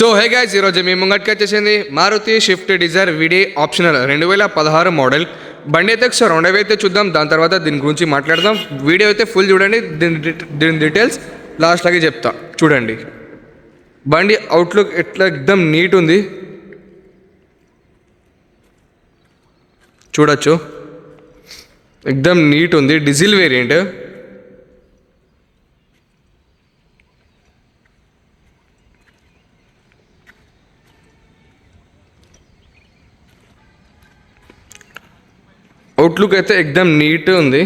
So hey guys, ఈరోజు మీ ముంగట్కి వచ్చేసింది Maruti Swift Dzire వీడే ఆప్షనల్ 2016 మోడల్ బండి అయితే ఒకసారి రౌండ్ అయితే చూద్దాం. దాని తర్వాత దీని గురించి మాట్లాడదాం. వీడియో అయితే ఫుల్ చూడండి, దీని డీటెయిల్స్ లాస్ట్ లాగే చెప్తా. చూడండి బండి అవుట్లుక్ ఎట్లా ఎక్దమ్ నీట్ ఉంది, చూడొచ్చు ఎక్దమ్ నీట్ ఉంది. డీజిల్ వేరియంట్, అవుట్లుక్ అయితే ఎక్దమ్ నీట్ ఉంది.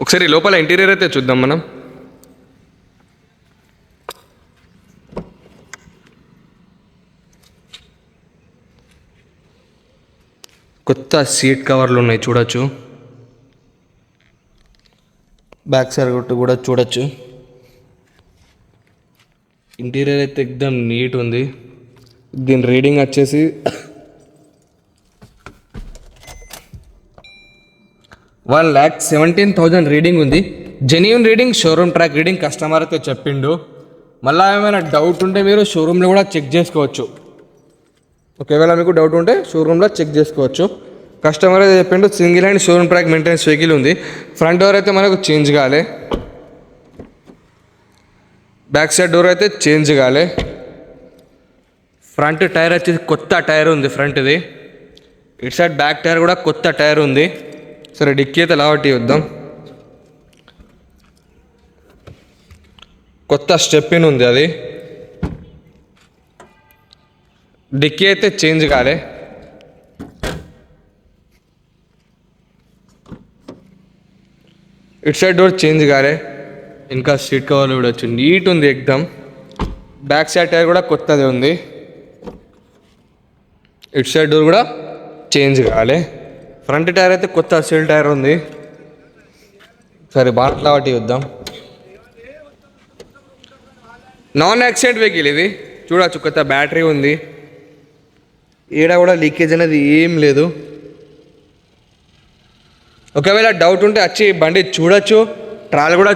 ఒకసారి లోపల ఇంటీరియర్ అయితే చూద్దాం మనం. కొత్త సీట్ కవర్లు ఉన్నాయి, చూడొచ్చు. బ్యాక్ సైడ్ కూడా చూడొచ్చు. ఇంటీరియర్ అయితే ఎక్దమ్ నీట్ ఉంది. దీని రీడింగ్ వచ్చేసి 1,17,000 రీడింగ్ ఉంది. Genuine reading, showroom track reading customer అయితే చెప్పిండు. మళ్ళీ ఏమైనా డౌట్ ఉంటే మీరు షోరూంలో కూడా చెక్ చేసుకోవచ్చు. ఒకవేళ మీకు డౌట్ ఉంటే షోరూంలో చెక్ చేసుకోవచ్చు. కస్టమర్ అయితే చెప్పిండు single hand showroom track maintenance vehicle ఉంది. ఫ్రంట్ డోర్ అయితే మనకు చేంజ్ కాలే, బ్యాక్ సైడ్ డోర్ అయితే చేంజ్ కాలే. ఫ్రంట్ టైర్ వచ్చేసి కొత్త టైర్ ఉంది ఫ్రంట్ది. ఇటు సైడ్ బ్యాక్ టైర్ కూడా కొత్త టైర్ ఉంది. సరే డిక్కీ అయితే లావట్టి వద్దాం. కొత్త స్టెప్పిన్ ఉంది, అది డిక్కీ అయితే చేంజ్ కాలే. ఇటు సైడ్ డోర్ చేంజ్ కాలే. ఇంకా సీట్ కవర్లు కూడా వచ్చి నీట్ ఉంది ఎక్దమ్. బ్యాక్ సైడ్ టైర్ కూడా కొత్తది ఉంది. ఇటు సైడ్ డోర్ కూడా చేంజ్ కాలే. ఫ్రంట్ టైర్ అయితే కొత్త సీల్ టైర్ ఉంది. సరే బాట్లా వాటి వద్దాం. నాన్ యాక్సిడెంట్ వెహికల్ ఇది, చూడచ్చు. కొత్త బ్యాటరీ ఉంది. ఈడ కూడా లీకేజ్ అనేది ఏం లేదు. ఒకవేళ డౌట్ ఉంటే వచ్చి బండి చూడొచ్చు, ట్రాల్ కూడా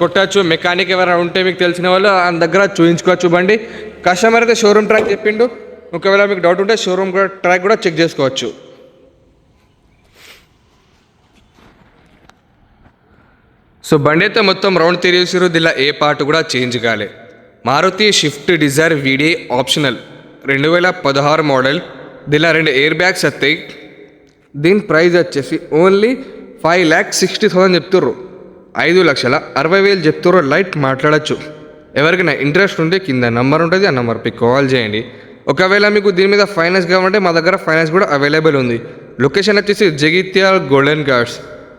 కొట్టచ్చు. మెకానిక్ ఎవరైనా ఉంటే మీకు తెలిసిన వాళ్ళు ఆ దగ్గర చూపించుకోవచ్చు బండి. కస్టమర్ అయితే షోరూమ్ ట్రాక్ చెప్పిండు. ఒకవేళ మీకు డౌట్ ఉంటే షోరూమ్ ట్రాక్ కూడా చెక్ చేసుకోవచ్చు. సో బండి అయితే మొత్తం రౌండ్ తిరిగేసారు. దీనిలో ఏ పార్ట్ కూడా చేంజ్ కాలే. మారుతి షిఫ్ట్ డిజైర్ వీడే ఆప్షనల్ 2016 మోడల్. దీనిలో 2 ఎయిర్ బ్యాగ్స్ వస్తాయి. దీని ప్రైస్ వచ్చేసి ఓన్లీ 5,60,000 చెప్తుర్రు. 5,60,000 చెప్తుర్రు. లైట్ మాట్లాడచ్చు. ఎవరికైనా ఇంట్రెస్ట్ ఉంటే కింద నెంబర్ ఉంటుంది, ఆ నెంబర్కి కాల్ చేయండి. ఒకవేళ మీకు దీని మీద ఫైనాన్స్ కావాలంటే మా దగ్గర ఫైనాన్స్ కూడా అవైలబుల్ ఉంది. లొకేషన్ వచ్చేసి Jagtial golden cards.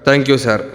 Thank you sir.